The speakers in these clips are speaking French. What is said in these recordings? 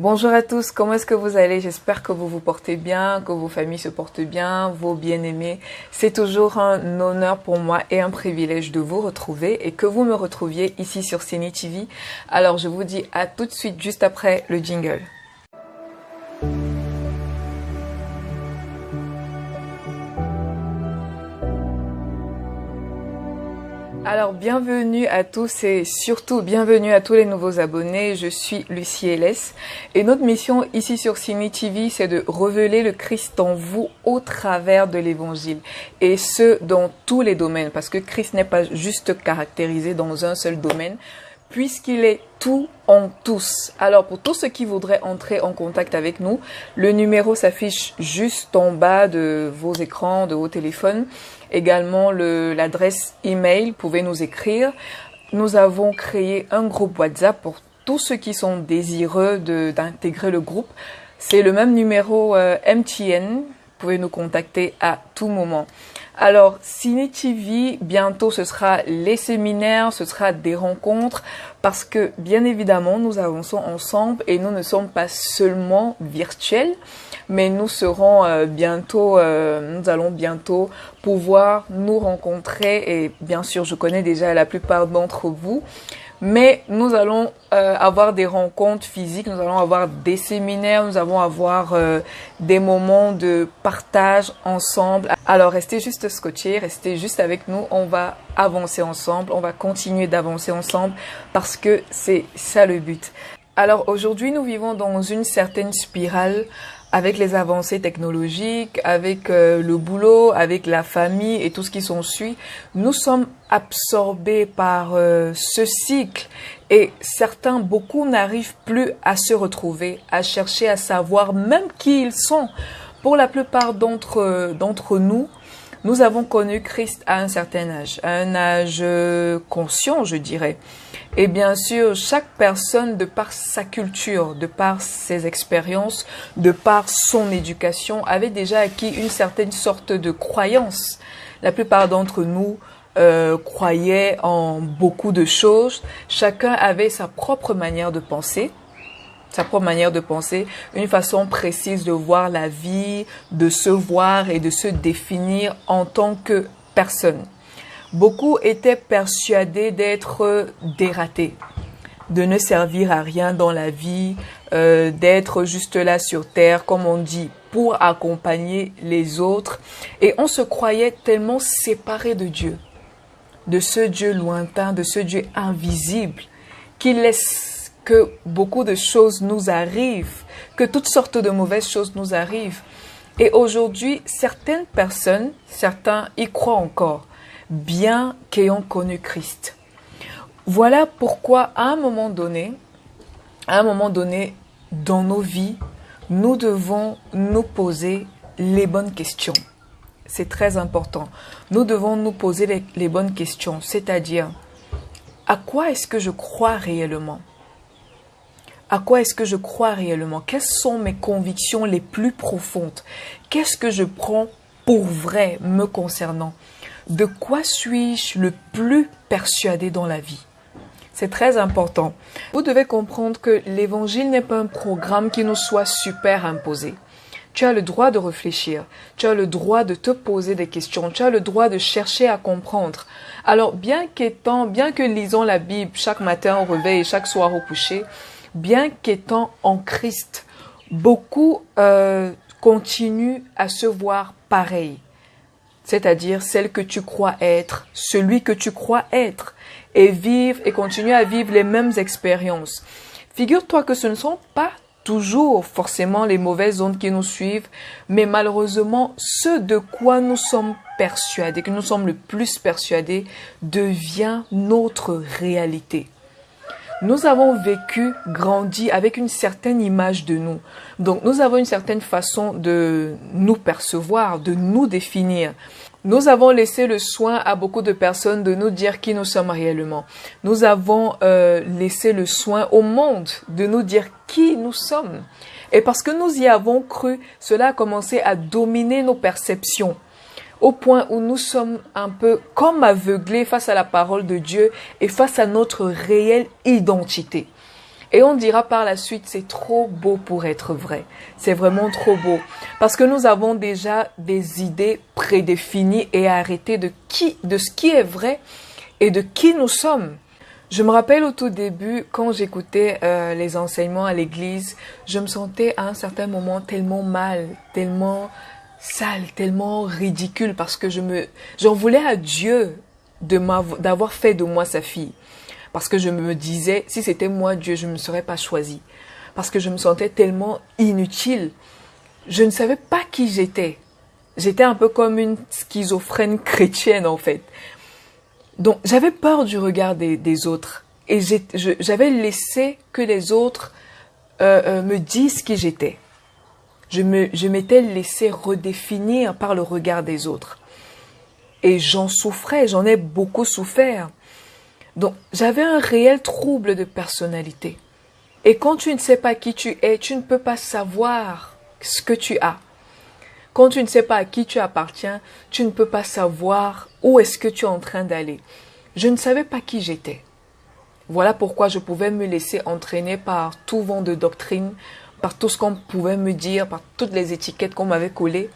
Bonjour à tous, comment est-ce que vous allez? J'espère que vous vous portez bien, que vos familles se portent bien, vos bien-aimés. C'est toujours un honneur pour moi et un privilège de vous retrouver et que vous me retrouviez ici sur Cine TV. Alors je vous dis à tout de suite juste après le jingle. Alors bienvenue à tous et surtout bienvenue à tous les nouveaux abonnés, je suis Lucie Hélès et notre mission ici sur Cine TV c'est de révéler le Christ en vous au travers de l'évangile et ce dans tous les domaines parce que Christ n'est pas juste caractérisé dans un seul domaine puisqu'il est tout en tous. Alors pour tous ceux qui voudraient entrer en contact avec nous, le numéro s'affiche juste en bas de vos écrans, de vos téléphones. Également l'adresse email, vous pouvez nous écrire. Nous avons créé un groupe WhatsApp pour tous ceux qui sont désireux d'intégrer le groupe. C'est le même numéro MTN, vous pouvez nous contacter à tout moment. Alors, Cine TV, bientôt ce sera les séminaires, ce sera des rencontres, parce que bien évidemment nous avançons ensemble et nous ne sommes pas seulement virtuels, mais nous serons nous allons bientôt pouvoir nous rencontrer et bien sûr je connais déjà la plupart d'entre vous. Mais nous allons avoir des rencontres physiques, nous allons avoir des séminaires, nous allons avoir des moments de partage ensemble. Alors restez juste scotchés, restez juste avec nous, on va avancer ensemble, on va continuer d'avancer ensemble parce que c'est ça le but. Alors aujourd'hui nous vivons dans une certaine spirale avec les avancées technologiques, avec le boulot, avec la famille et tout ce qui s'ensuit, nous sommes absorbés par ce cycle et beaucoup n'arrivent plus à se retrouver, à chercher à savoir même qui ils sont. Pour la plupart d'entre nous, nous avons connu Christ à un certain âge, à un âge conscient, je dirais. Et bien sûr, chaque personne, de par sa culture, de par ses expériences, de par son éducation, avait déjà acquis une certaine sorte de croyance. La plupart d'entre nous croyaient en beaucoup de choses. Chacun avait sa propre manière de penser. Une façon précise de voir la vie, de se voir et de se définir en tant que personne. Beaucoup étaient persuadés d'être dératés, de ne servir à rien dans la vie, d'être juste là sur terre, comme on dit, pour accompagner les autres. Et on se croyait tellement séparés de Dieu, de ce Dieu lointain, de ce Dieu invisible, qu'il laisse que beaucoup de choses nous arrivent, que toutes sortes de mauvaises choses nous arrivent. Et aujourd'hui, certaines personnes, certains y croient encore, bien qu'ayant connu Christ. Voilà pourquoi à un moment donné dans nos vies, nous devons nous poser les bonnes questions. C'est très important. Nous devons nous poser les bonnes questions, c'est-à-dire, à quoi est-ce que je crois réellement? À quoi est-ce que je crois réellement? Quelles sont mes convictions les plus profondes? Qu'est-ce que je prends pour vrai me concernant? De quoi suis-je le plus persuadé dans la vie? C'est très important. Vous devez comprendre que l'évangile n'est pas un programme qui nous soit super imposé. Tu as le droit de réfléchir, tu as le droit de te poser des questions, tu as le droit de chercher à comprendre. Alors, bien que lisons la Bible chaque matin au réveil et chaque soir au coucher, bien qu'étant en Christ, beaucoup continuent à se voir pareil. C'est-à-dire celle que tu crois être, celui que tu crois être, et continuer à vivre les mêmes expériences. Figure-toi que ce ne sont pas toujours forcément les mauvaises ondes qui nous suivent, mais malheureusement, ce de quoi nous sommes persuadés, que nous sommes le plus persuadés, devient notre réalité. Nous avons grandi avec une certaine image de nous. Donc, nous avons une certaine façon de nous percevoir, de nous définir. Nous avons laissé le soin à beaucoup de personnes de nous dire qui nous sommes réellement. Nous avons laissé le soin au monde de nous dire qui nous sommes. Et parce que nous y avons cru, cela a commencé à dominer nos perceptions. Au point où nous sommes un peu comme aveuglés face à la parole de Dieu et face à notre réelle identité. Et on dira par la suite, c'est trop beau pour être vrai. C'est vraiment trop beau. Parce que nous avons déjà des idées prédéfinies et arrêtées de ce qui est vrai et de qui nous sommes. Je me rappelle au tout début, quand j'écoutais les enseignements à l'église, je me sentais à un certain moment tellement mal, tellement sale, tellement ridicule, parce que j'en voulais à Dieu d'avoir fait de moi sa fille. Parce que je me disais, si c'était moi Dieu, je ne me serais pas choisie. Parce que je me sentais tellement inutile. Je ne savais pas qui j'étais. J'étais un peu comme une schizophrène chrétienne en fait. Donc, j'avais peur du regard des autres. Et j'avais laissé que les autres me disent qui j'étais. Je m'étais laissé redéfinir par le regard des autres. Et j'en souffrais, j'en ai beaucoup souffert. Donc, j'avais un réel trouble de personnalité. Et quand tu ne sais pas qui tu es, tu ne peux pas savoir ce que tu as. Quand tu ne sais pas à qui tu appartiens, tu ne peux pas savoir où est-ce que tu es en train d'aller. Je ne savais pas qui j'étais. Voilà pourquoi je pouvais me laisser entraîner par tout vent de doctrine, par tout ce qu'on pouvait me dire, par toutes les étiquettes qu'on m'avait collées.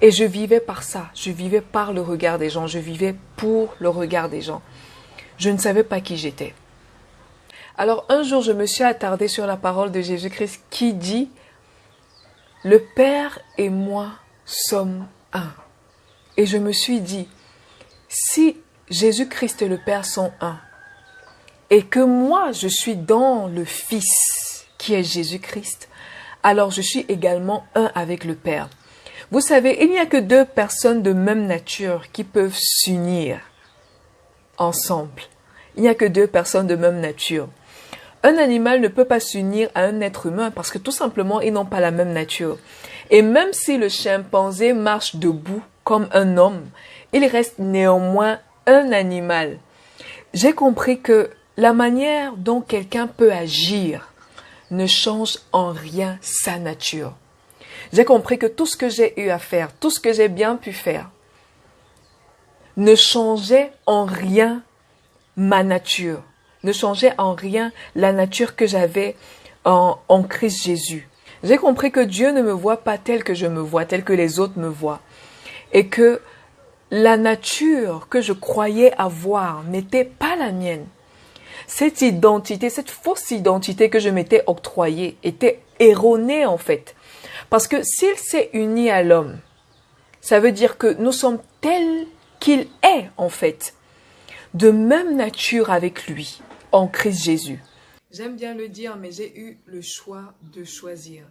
Et je vivais par ça. Je vivais par le regard des gens. Je vivais pour le regard des gens. Je ne savais pas qui j'étais. Alors un jour, je me suis attardée sur la parole de Jésus-Christ qui dit « Le Père et moi sommes un ». Et je me suis dit, si Jésus-Christ et le Père sont un, et que moi je suis dans le Fils qui est Jésus-Christ, alors je suis également un avec le Père. Vous savez, il n'y a que deux personnes de même nature qui peuvent s'unir ensemble. Il n'y a que deux personnes de même nature. Un animal ne peut pas s'unir à un être humain parce que tout simplement, ils n'ont pas la même nature. Et même si le chimpanzé marche debout comme un homme, il reste néanmoins un animal. J'ai compris que la manière dont quelqu'un peut agir ne change en rien sa nature. J'ai compris que tout ce que j'ai eu à faire, tout ce que j'ai bien pu faire, ne changeait en rien ma nature, ne changeait en rien la nature que j'avais en Christ Jésus. J'ai compris que Dieu ne me voit pas tel que je me vois, tel que les autres me voient. Et que la nature que je croyais avoir n'était pas la mienne. Cette identité, cette fausse identité que je m'étais octroyée était erronée en fait. Parce que s'il s'est uni à l'homme, ça veut dire que nous sommes tels qu'il est en fait, de même nature avec lui, en Christ Jésus. J'aime bien le dire, mais j'ai eu le choix de choisir.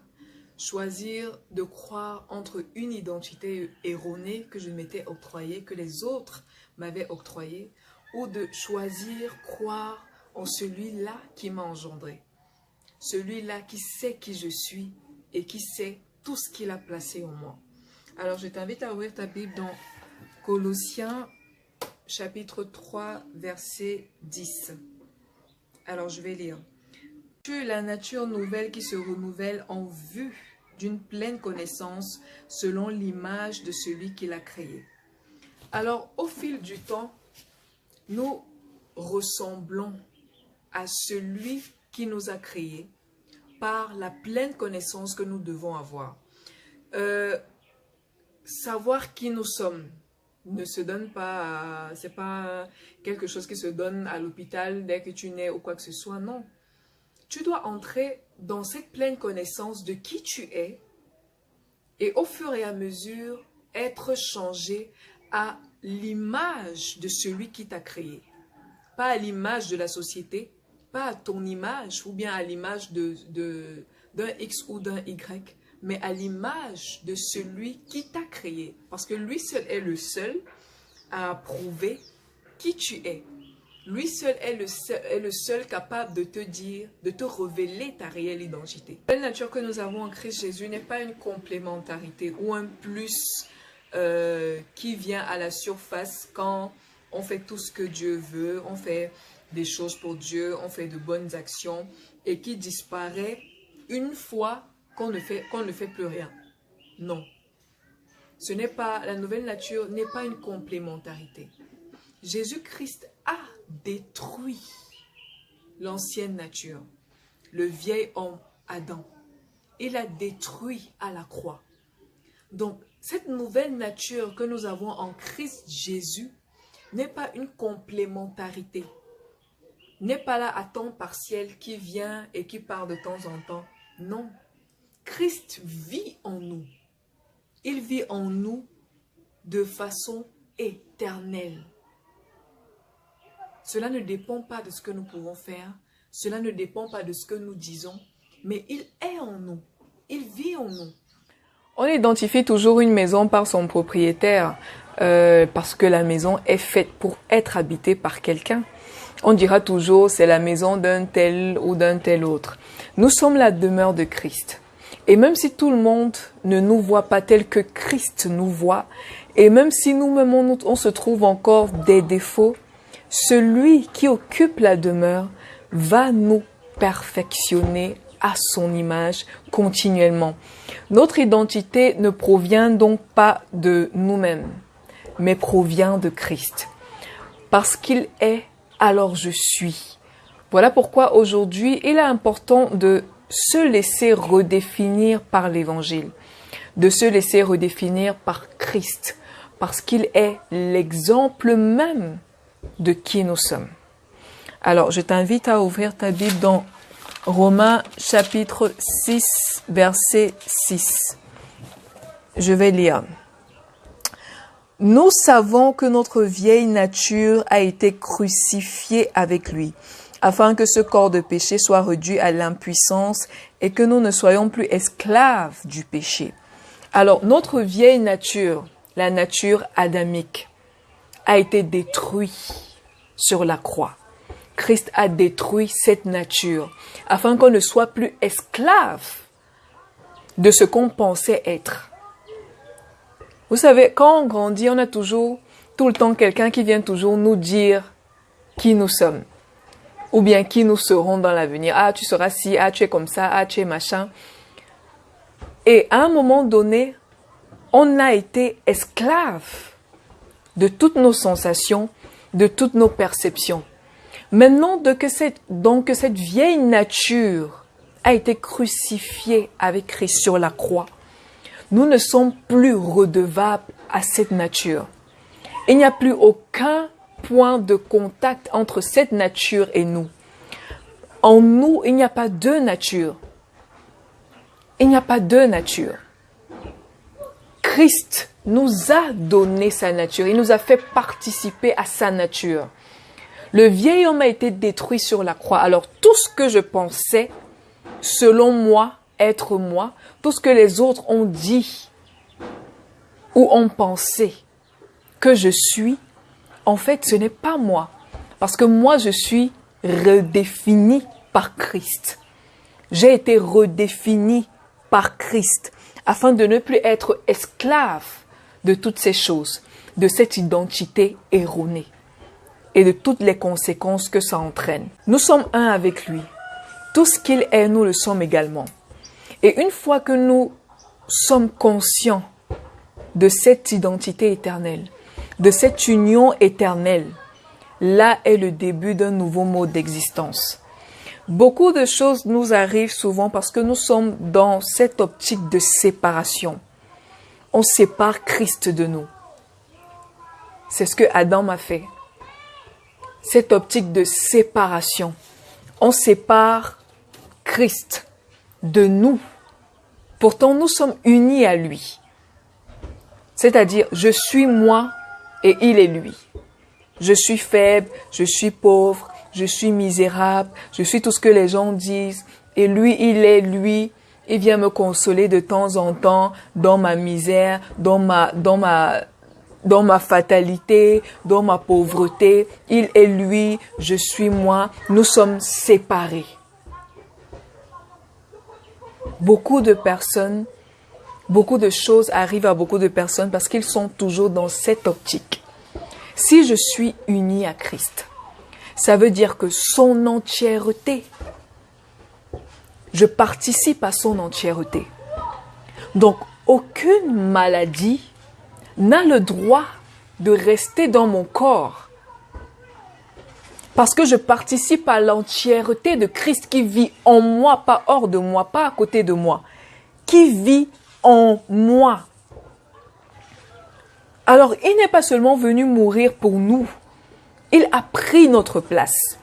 Choisir de croire entre une identité erronée que je m'étais octroyée, que les autres m'avaient octroyée, ou de choisir croire en celui-là qui m'a engendré. Celui-là qui sait qui je suis et qui sait tout ce qu'il a placé en moi. Alors je t'invite à ouvrir ta Bible dans Colossiens chapitre 3 verset 10. Alors je vais lire. La nature nouvelle qui se renouvelle en vue d'une pleine connaissance selon l'image de celui qui l'a créé. Alors, au fil du temps, nous ressemblons à celui qui nous a créés par la pleine connaissance que nous devons avoir. Savoir qui nous sommes ne se donne pas, c'est pas quelque chose qui se donne à l'hôpital dès que tu nais ou quoi que ce soit, non. Tu dois entrer dans cette pleine connaissance de qui tu es et au fur et à mesure être changé à l'image de celui qui t'a créé. Pas à l'image de la société, pas à ton image ou bien à l'image d'un X ou d'un Y, mais à l'image de celui qui t'a créé. Parce que lui seul est le seul à prouver qui tu es. Lui seul est le seul capable de te dire, de te révéler ta réelle identité. La nature que nous avons en Christ Jésus n'est pas une complémentarité ou un plus qui vient à la surface quand on fait tout ce que Dieu veut, on fait des choses pour Dieu, on fait de bonnes actions et qui disparaît une fois qu'on ne fait plus rien. Non. Ce n'est pas, la nouvelle nature n'est pas une complémentarité. Jésus-Christ a détruit l'ancienne nature. le vieil homme Adam. Il a détruit à la croix. Donc, cette nouvelle nature que nous avons en Christ Jésus n'est pas une complémentarité. N'est pas là à temps partiel qui vient et qui part de temps en temps. Non. Christ vit en nous. Il vit en nous de façon éternelle. Cela ne dépend pas de ce que nous pouvons faire. Cela ne dépend pas de ce que nous disons. Mais il est en nous. Il vit en nous. On identifie toujours une maison par son propriétaire parce que la maison est faite pour être habitée par quelqu'un. On dira toujours c'est la maison d'un tel ou d'un tel autre. Nous sommes la demeure de Christ. Et même si tout le monde ne nous voit pas tel que Christ nous voit, et même si nous-mêmes on se trouve encore des défauts, celui qui occupe la demeure va nous perfectionner à son image continuellement. Notre identité ne provient donc pas de nous-mêmes, mais provient de Christ. Parce qu'il est, alors je suis. Voilà pourquoi aujourd'hui, il est important de se laisser redéfinir par l'Évangile, de se laisser redéfinir par Christ, parce qu'il est l'exemple même de qui nous sommes. Alors, je t'invite à ouvrir ta Bible dans Romains chapitre 6, verset 6. Je vais lire. Nous savons que notre vieille nature a été crucifiée avec lui, afin que ce corps de péché soit réduit à l'impuissance et que nous ne soyons plus esclaves du péché. Alors, notre vieille nature, la nature adamique, a été détruite sur la croix. Christ a détruit cette nature afin qu'on ne soit plus esclave de ce qu'on pensait être. Vous savez, quand on grandit, on a toujours, tout le temps, quelqu'un qui vient toujours nous dire qui nous sommes. Ou bien qui nous serons dans l'avenir. Ah, tu seras ci, ah, tu es comme ça, ah, tu es machin. Et à un moment donné, on a été esclave de toutes nos sensations, de toutes nos perceptions. Maintenant que cette vieille nature a été crucifiée avec Christ sur la croix, nous ne sommes plus redevables à cette nature. Il n'y a plus aucun point de contact entre cette nature et nous. En nous, il n'y a pas deux natures. Il n'y a pas deux natures. Christ nous a donné sa nature. Il nous a fait participer à sa nature. Le vieil homme a été détruit sur la croix. Alors, tout ce que je pensais, selon moi, être moi, tout ce que les autres ont dit ou ont pensé que je suis, en fait, ce n'est pas moi. Parce que moi, je suis redéfini par Christ. J'ai été redéfini par Christ afin de ne plus être esclave de toutes ces choses, de cette identité erronée et de toutes les conséquences que ça entraîne. Nous sommes un avec lui. Tout ce qu'il est, nous le sommes également. Et une fois que nous sommes conscients de cette identité éternelle, de cette union éternelle, là est le début d'un nouveau mode d'existence. Beaucoup de choses nous arrivent souvent parce que nous sommes dans cette optique de séparation. On sépare Christ de nous. C'est ce que Adam a fait. Cette optique de séparation. On sépare Christ de nous. Pourtant, nous sommes unis à lui. C'est-à-dire, je suis moi et il est lui. Je suis faible, je suis pauvre, je suis misérable, je suis tout ce que les gens disent. Et lui, il est lui. Il vient me consoler de temps en temps dans ma misère, dans ma fatalité, dans ma pauvreté. Il est lui, je suis moi. Nous sommes séparés. Beaucoup de personnes, beaucoup de choses arrivent à beaucoup de personnes parce qu'ils sont toujours dans cette optique. Si je suis uni à Christ, ça veut dire que son entièreté, je participe à son entièreté. Donc, aucune maladie n'a le droit de rester dans mon corps. Parce que je participe à l'entièreté de Christ qui vit en moi, pas hors de moi, pas à côté de moi. Qui vit en moi. Alors, il n'est pas seulement venu mourir pour nous. Il a pris notre place.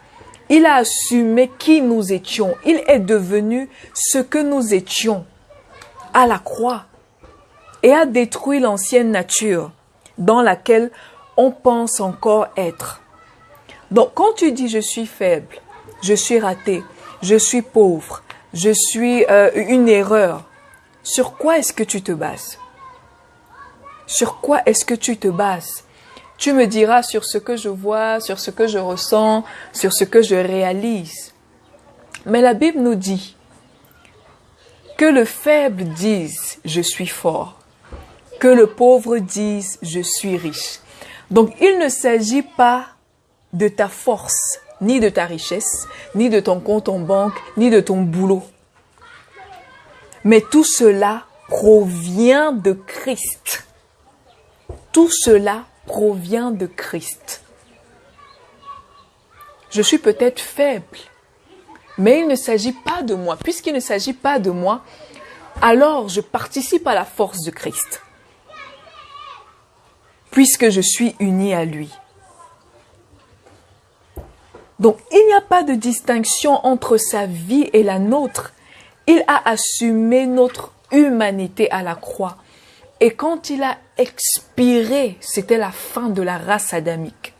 Il a assumé qui nous étions. Il est devenu ce que nous étions à la croix et a détruit l'ancienne nature dans laquelle on pense encore être. Donc, quand tu dis je suis faible, je suis raté, je suis pauvre, je suis une erreur, sur quoi est-ce que tu te bases? Sur quoi est-ce que tu te bases? Tu me diras sur ce que je vois, sur ce que je ressens, sur ce que je réalise. Mais la Bible nous dit que le faible dise « je suis fort », que le pauvre dise « je suis riche ». Donc, il ne s'agit pas de ta force, ni de ta richesse, ni de ton compte en banque, ni de ton boulot. Mais tout cela provient de Christ. Tout cela provient de Christ. Je suis peut-être faible, mais il ne s'agit pas de moi. Puisqu'il ne s'agit pas de moi, alors je participe à la force de Christ. Puisque je suis uni à lui. Donc, il n'y a pas de distinction entre sa vie et la nôtre. Il a assumé notre humanité à la croix. Et quand il a expiré, c'était la fin de la race adamique,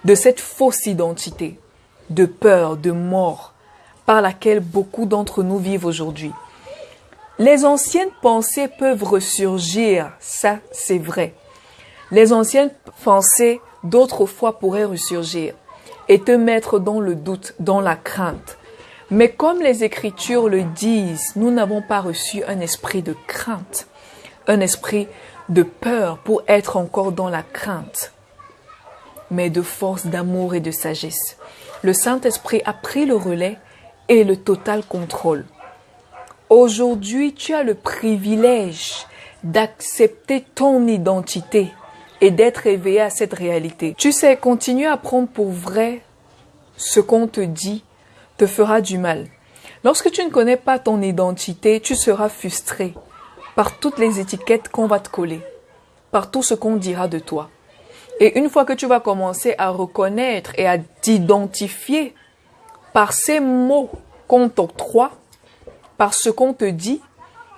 de cette fausse identité, de peur, de mort, par laquelle beaucoup d'entre nous vivent aujourd'hui. Les anciennes pensées peuvent ressurgir, ça c'est vrai. Les anciennes pensées d'autrefois pourraient ressurgir et te mettre dans le doute, dans la crainte. Mais comme les Écritures le disent, nous n'avons pas reçu un esprit de crainte, un esprit de peur pour être encore dans la crainte, mais de force, d'amour et de sagesse. Le Saint-Esprit a pris le relais et le total contrôle. Aujourd'hui, tu as le privilège d'accepter ton identité et d'être éveillé à cette réalité. Tu sais, continuer à prendre pour vrai ce qu'on te dit te fera du mal. Lorsque tu ne connais pas ton identité, tu seras frustré par toutes les étiquettes qu'on va te coller, par tout ce qu'on dira de toi. Et une fois que tu vas commencer à reconnaître et à t'identifier par ces mots qu'on t'octroie, par ce qu'on te dit,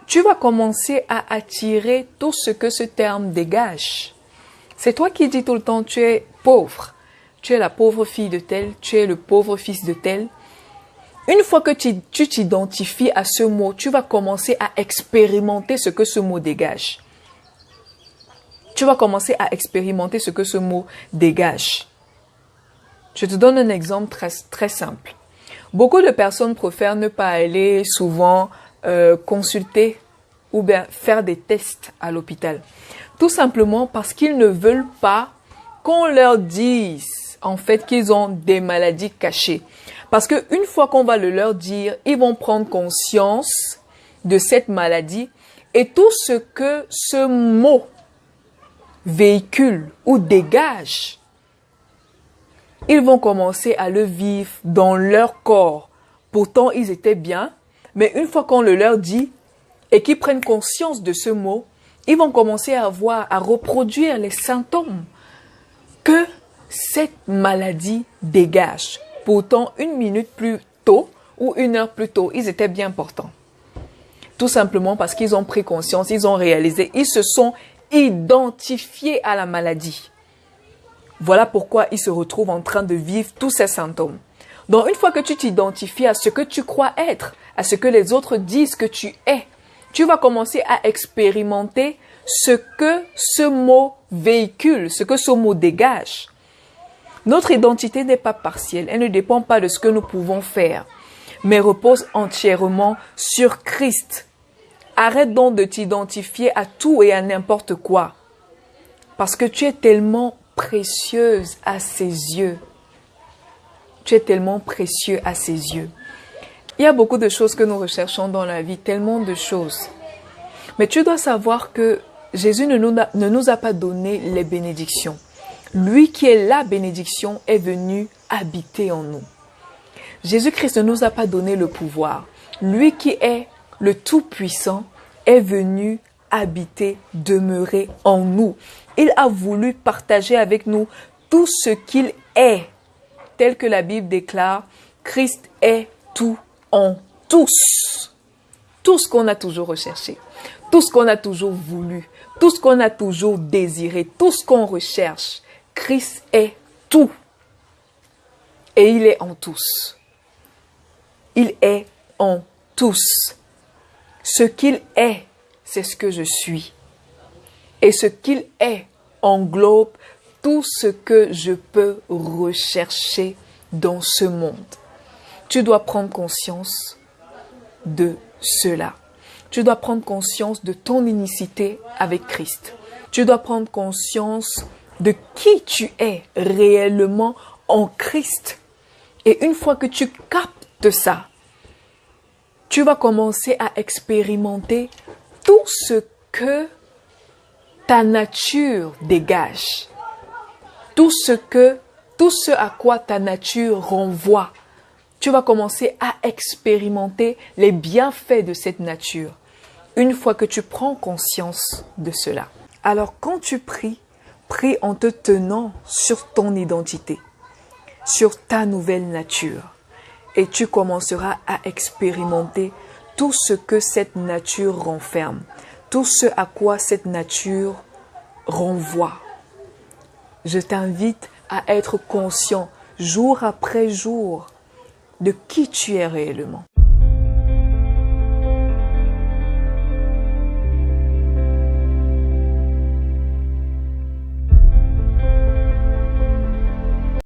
tu vas commencer à attirer tout ce que ce terme dégage. C'est toi qui dis tout le temps, tu es pauvre, tu es la pauvre fille de tel, tu es le pauvre fils de tel. Une fois que tu t'identifies à ce mot, tu vas commencer à expérimenter ce que ce mot dégage. Tu vas commencer à expérimenter ce que ce mot dégage. Je te donne un exemple très simple. Beaucoup de personnes préfèrent ne pas aller souvent consulter ou bien faire des tests à l'hôpital. Tout simplement parce qu'ils ne veulent pas qu'on leur dise en fait qu'ils ont des maladies cachées. Parce qu'une fois qu'on va le leur dire, ils vont prendre conscience de cette maladie et tout ce que ce mot véhicule ou dégage, ils vont commencer à le vivre dans leur corps. Pourtant, ils étaient bien, mais une fois qu'on le leur dit et qu'ils prennent conscience de ce mot, ils vont commencer à reproduire les symptômes que cette maladie dégage. Pourtant, 1 minute plus tôt ou 1 heure plus tôt, ils étaient bien portants. Tout simplement parce qu'ils ont pris conscience, ils ont réalisé, ils se sont identifiés à la maladie. Voilà pourquoi ils se retrouvent en train de vivre tous ces symptômes. Donc, une fois que tu t'identifies à ce que tu crois être, à ce que les autres disent que tu es, tu vas commencer à expérimenter ce que ce mot véhicule, ce que ce mot dégage. Notre identité n'est pas partielle, elle ne dépend pas de ce que nous pouvons faire, mais repose entièrement sur Christ. Arrête donc de t'identifier à tout et à n'importe quoi, parce que tu es tellement précieuse à ses yeux. Tu es tellement précieux à ses yeux. Il y a beaucoup de choses que nous recherchons dans la vie, tellement de choses. Mais tu dois savoir que Jésus ne nous a pas donné les bénédictions. Lui qui est la bénédiction est venu habiter en nous. Jésus-Christ ne nous a pas donné le pouvoir. Lui qui est le Tout-Puissant est venu habiter, demeurer en nous. Il a voulu partager avec nous tout ce qu'il est. Tel que la Bible déclare, Christ est tout en tous. Tout ce qu'on a toujours recherché, tout ce qu'on a toujours voulu, tout ce qu'on a toujours désiré, tout ce qu'on recherche, Christ est tout. Et il est en tous. Il est en tous. Ce qu'il est, c'est ce que je suis. Et ce qu'il est englobe tout ce que je peux rechercher dans ce monde. Tu dois prendre conscience de cela. Tu dois prendre conscience de ton unicité avec Christ. Tu dois prendre conscience de qui tu es réellement en Christ. Et une fois que tu captes ça, tu vas commencer à expérimenter tout ce que ta nature dégage. Tout ce à quoi ta nature renvoie. Tu vas commencer à expérimenter les bienfaits de cette nature. Une fois que tu prends conscience de cela. Alors quand tu pries, prie en te tenant sur ton identité, sur ta nouvelle nature. Et tu commenceras à expérimenter tout ce que cette nature renferme, tout ce à quoi cette nature renvoie. Je t'invite à être conscient, jour après jour, de qui tu es réellement.